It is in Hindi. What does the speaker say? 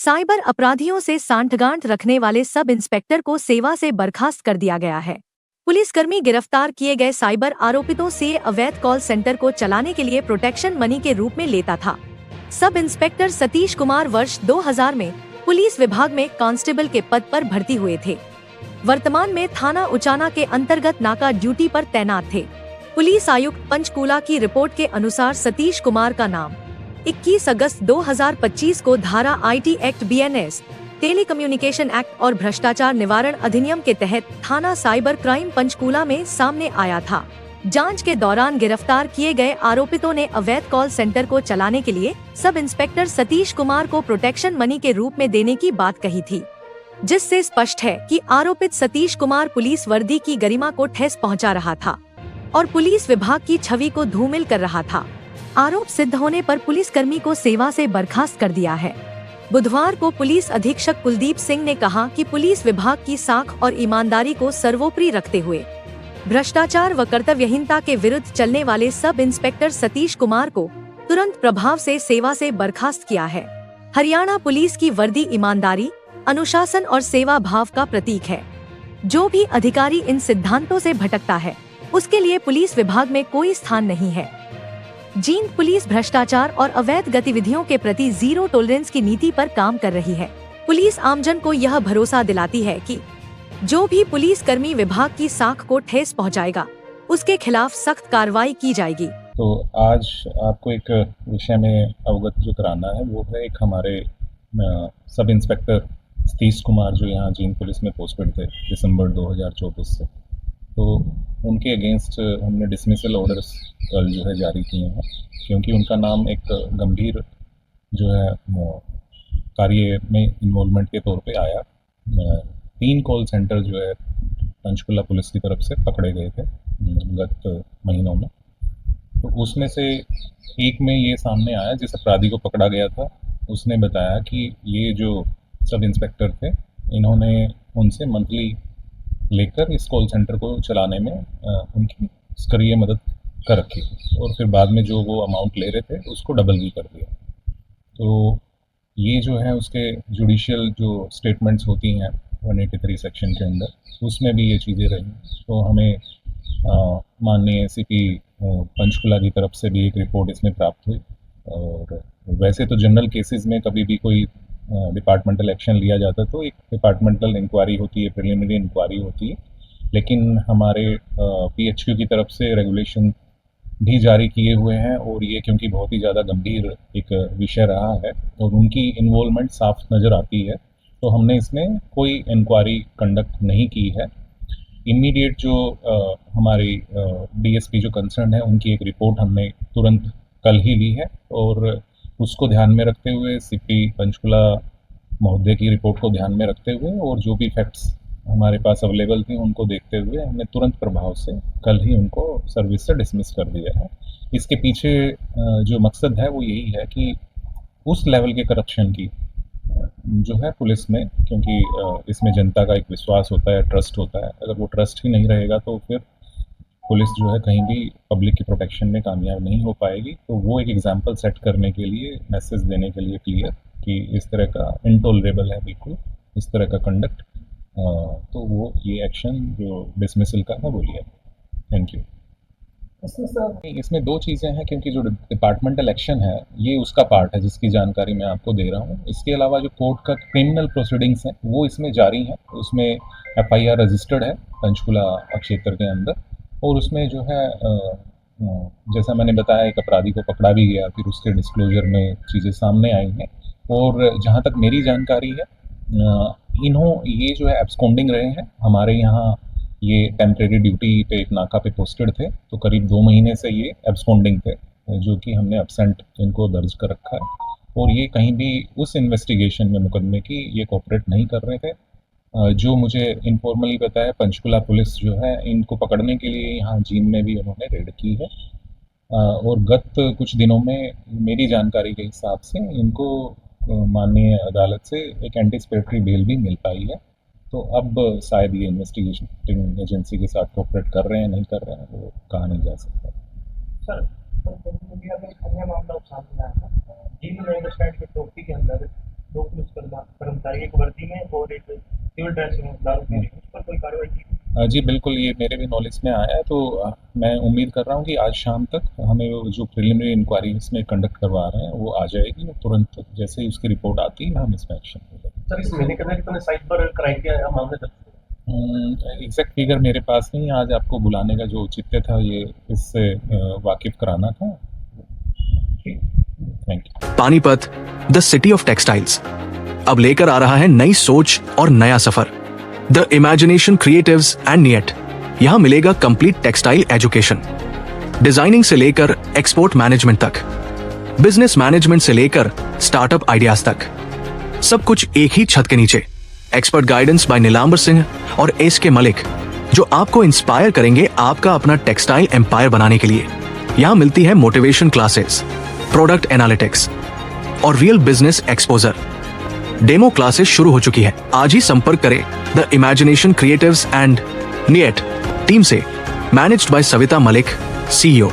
साइबर अपराधियों से सांठगांठ रखने वाले सब इंस्पेक्टर को सेवा से बर्खास्त कर दिया गया है। पुलिसकर्मी गिरफ्तार किए गए साइबर आरोपितों से अवैध कॉल सेंटर को चलाने के लिए प्रोटेक्शन मनी के रूप में लेता था। सब इंस्पेक्टर सतीश कुमार वर्ष 2000 में पुलिस विभाग में कांस्टेबल के पद पर भर्ती हुए थे। वर्तमान में थाना उचाना के अंतर्गत नाका ड्यूटी पर तैनात थे। पुलिस आयुक्त पंचकूला की रिपोर्ट के अनुसार सतीश कुमार का नाम 21 अगस्त 2025 को धारा IT act BNS, telecommunication act और भ्रष्टाचार निवारण अधिनियम के तहत थाना साइबर क्राइम पंचकूला में सामने आया था। जांच के दौरान गिरफ्तार किए गए आरोपितों ने अवैध कॉल सेंटर को चलाने के लिए सब इंस्पेक्टर सतीश कुमार को प्रोटेक्शन मनी के रूप में देने की बात कही थी, जिससे स्पष्ट है कि आरोपित सतीश कुमार पुलिस वर्दी की गरिमा को ठेस पहुंचा रहा था और पुलिस विभाग की छवि को धूमिल कर रहा था। आरोप सिद्ध होने पर पुलिसकर्मी को सेवा से बर्खास्त कर दिया है। बुधवार को पुलिस अधीक्षक कुलदीप सिंह ने कहा कि पुलिस विभाग की साख और ईमानदारी को सर्वोपरि रखते हुए भ्रष्टाचार व कर्तव्यहीनता के विरुद्ध चलने वाले सब इंस्पेक्टर सतीश कुमार को तुरंत प्रभाव से सेवा से बर्खास्त किया है। हरियाणा पुलिस की वर्दी ईमानदारी, अनुशासन और सेवा भाव का प्रतीक है। जो भी अधिकारी इन सिद्धांतों से भटकता है, उसके लिए पुलिस विभाग में कोई स्थान नहीं है। जींद पुलिस भ्रष्टाचार और अवैध गतिविधियों के प्रति जीरो टॉलरेंस की नीति पर काम कर रही है। पुलिस आमजन को यह भरोसा दिलाती है कि जो भी पुलिस कर्मी विभाग की साख को ठेस पहुंचाएगा, उसके खिलाफ सख्त कार्रवाई की जाएगी। तो आज आपको एक विषय में अवगत जो कराना है वो है एक हमारे सब इंस्पेक्टर सतीश कुमार जो यहाँ जींद पुलिस में पोस्टेड थे दिसंबर 2024 से। तो उनके अगेंस्ट हमने डिसमिसल ऑर्डर्स कल जो है जारी किए हैं, क्योंकि उनका नाम एक गंभीर जो है कार्य में इन्वॉल्वमेंट के तौर पे आया। 3 कॉल सेंटर जो है पंचकुला पुलिस की तरफ से पकड़े गए थे गत महीनों में। तो उसमें से एक में ये सामने आया, जिस अपराधी को पकड़ा गया था उसने बताया कि ये जो सब इंस्पेक्टर थे, इन्होंने उनसे मंथली लेकर इस कॉल सेंटर को चलाने में उनकी सक्रिय मदद कर रखी थी और फिर बाद में जो वो अमाउंट ले रहे थे उसको डबल भी कर दिया। तो ये जो है उसके जुडिशियल जो स्टेटमेंट्स होती हैं 183 सेक्शन के अंदर, उसमें भी ये चीज़ें रही। तो हमें माननीय CP पंचकुला की तरफ से भी एक रिपोर्ट इसमें प्राप्त हुई। और वैसे तो जनरल केसेस में कभी भी कोई डिपार्टमेंटल एक्शन लिया जाता है तो एक डिपार्टमेंटल इंक्वायरी होती है, प्रिलिमिनरी इंक्वायरी होती है, लेकिन हमारे PHQ की तरफ से रेगुलेशन भी जारी किए हुए हैं और ये क्योंकि बहुत ही ज़्यादा गंभीर एक विषय रहा है और उनकी इन्वॉल्वमेंट साफ नज़र आती है, तो हमने इसमें कोई इंक्वायरी कंडक्ट नहीं की है। इमीडिएट जो हमारी DSP जो कंसर्न है, उनकी एक रिपोर्ट हमने तुरंत कल ही ली है और उसको ध्यान में रखते हुए CP पंचकुला महोदय की रिपोर्ट को ध्यान में रखते हुए और जो भी फैक्ट्स हमारे पास अवेलेबल थी उनको देखते हुए हमने तुरंत प्रभाव से कल ही उनको सर्विस से डिसमिस कर दिया है। इसके पीछे जो मकसद है वो यही है कि उस लेवल के करप्शन की जो है पुलिस में, क्योंकि इसमें जनता का एक विश्वास होता है, ट्रस्ट होता है, अगर वो ट्रस्ट ही नहीं रहेगा तो फिर पुलिस जो है कहीं भी पब्लिक की प्रोटेक्शन में कामयाब नहीं हो पाएगी। तो वो एक एग्जांपल सेट करने के लिए, मैसेज देने के लिए क्लियर कि इस तरह का इनटॉलरेबल है बिल्कुल इस तरह का कंडक्ट। तो वो ये एक्शन जो डिसमिसल का है वो लिया। Thank you. इसमें 2 चीज़ें हैं, क्योंकि जो डिपार्टमेंटल एक्शन है ये उसका पार्ट है जिसकी जानकारी मैं आपको दे रहा हूँ। इसके अलावा जो कोर्ट का क्रिमिनल प्रोसीडिंग्स हैं वो इसमें जारी हैं। उसमें FIR रजिस्टर्ड है पंचकुला क्षेत्र के अंदर और उसमें जो है जैसा मैंने बताया एक अपराधी को पकड़ा भी गया, फिर उसके डिस्क्लोजर में चीज़ें सामने आई हैं और जहाँ तक मेरी जानकारी है ये जो है एब्सकॉन्डिंग रहे हैं। हमारे यहाँ ये टेम्परेरी ड्यूटी पे एक नाका पे पोस्टेड थे, तो करीब 2 महीने से ये एब्सकॉन्डिंग थे, जो कि हमने एब्सेंट इनको दर्ज कर रखा है और ये कहीं भी उस इन्वेस्टिगेशन में मुकदमे की ये कोऑपरेट नहीं कर रहे थे। जो मुझे इनफॉर्मली पता है पंचकुला पुलिस जो है इनको पकड़ने के लिए यहाँ जींद में भी उन्होंने रेड की है और गत कुछ दिनों में मेरी जानकारी के हिसाब से इनको माननीय अदालत से एक एंटीसिपेटरी बेल भी मिल पाई है। तो अब शायद ये इन्वेस्टिगेटिंग एजेंसी के साथ कोऑपरेट कर रहे हैं नहीं कर रहे हैं वो कहा नहीं जा सकता। सर, मीडिया में एक अन्य मामला सामने आया था, जींद नगर स्टैंड के टोपी के अंदर 2 पुलिसकर्मी बता रही है एक वर्दी में और एक सिविल ड्रेस में दारू पी रही है, उस पर कोई कार्रवाई की? जी बिल्कुल, ये मेरे भी नॉलेज में आया है, तो मैं उम्मीद कर रहा हूँ कि आज शाम तक हमें वो जो प्रिलिमिनरी इंक्वायरी इसमें कंडक्ट करवा रहे हैं वो आ जाएगी, और तुरंत जैसे ही उसकी रिपोर्ट आती है हम इसमें एक्शन लेंगे। सर, इस महीने के अंदर कितने साइट पर क्राइम के मामले दर्ज? एग्जैक्ट फिगर मेरे पास नहीं है, आज आपको बुलाने का जो औचित्य था ये इससे वाकिफ कराना था। Thank you. Panipat, the city of textiles, अब लेकर आ रहा है नई सोच और नया सफर। द इमेजिनेशन क्रिएटिव्स एंड नियट। यहां मिलेगा कंप्लीट टेक्सटाइल एजुकेशन, डिजाइनिंग से लेकर एक्सपोर्ट मैनेजमेंट तक, बिजनेस मैनेजमेंट से लेकर स्टार्टअप आइडियाज तक, सब कुछ एक ही छत के नीचे। Expert guidance by Nilambar Singh और एस के मलिक, जो आपको इंस्पायर करेंगे आपका अपना टेक्सटाइल एम्पायर बनाने के लिए। यहां मिलती है मोटिवेशन क्लासेस, प्रोडक्ट एनालिटिक्स और real business exposure. Demo classes शुरू हो चुकी है। आज ही संपर्क करें द इमेजिनेशन क्रिएटिव्स एंड नियट टीम से, managed by Savita Malik, CEO।